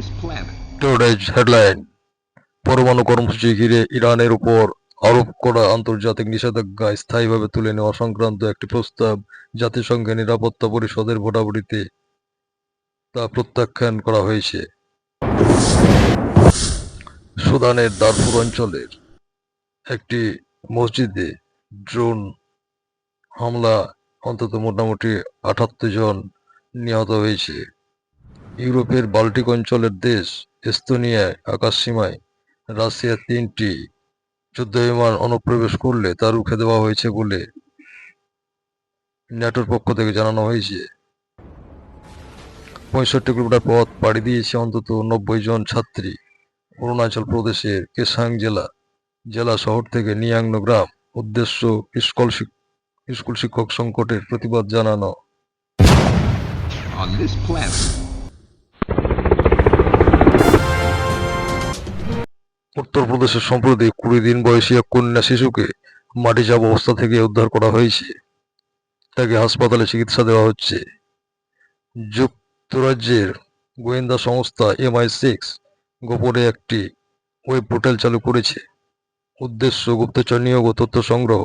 this planet. Today's headline, পরমাণু কর্মসূচি ঘিরে ইরানের উপর আরোপ করা আন্তর্জাতিক নিষেধাজ্ঞা স্থায়ীভাবে তুলে নেওয়া সংক্রান্ত একটি প্রস্তাব জাতিসংঘের নিরাপত্তা পরিষদের ভোটাভুটিতে তা প্রত্যাখ্যান করা হয়েছে। সুদানের দারফুর অঞ্চলের একটি মসজিদে ড্রোন হামলা অন্তত মোটামুটি 78 জন নিহত হয়েছে। ইউরোপের বাল্টিক অঞ্চলের দেশ এস্তোনিয়ায় আকাশসীমায় রাশিয়ার 3টি যুদ্ধবিমান অনুপ্রবেশ করলে তা রুখে দেওয়া হয়েছে বলে ন্যাটোর পক্ষ থেকে জানানো হয়েছে। 65 কিলোমিটার পথ পাড়ি দিয়েছে অন্তত 90 জন ছাত্রী অরুণাচল প্রদেশের কেসাং জেলা শহর থেকে নিয়াংনো গ্রাম। উদ্দেশ্য স্কুল শিক্ষক সংকটের প্রতিবাদ জানানো। On this planet. উত্তরপ্রদেশের সম্প্রতি 20 দিন বয়সী এক কন্যা শিশুকে মাটি চাপা অবস্থা থেকে উদ্ধার করা হয়েছে। তাকে হাসপাতালে চিকিৎসা দেওয়া হচ্ছে। যুক্তরাজ্যের গোয়েন্দা সংস্থা MI6 গোপনে একটি ওয়েব পোর্টাল চালু করেছে। উদ্দেশ্য গুপ্তচর নিয়োগ ও তথ্য সংগ্রহ।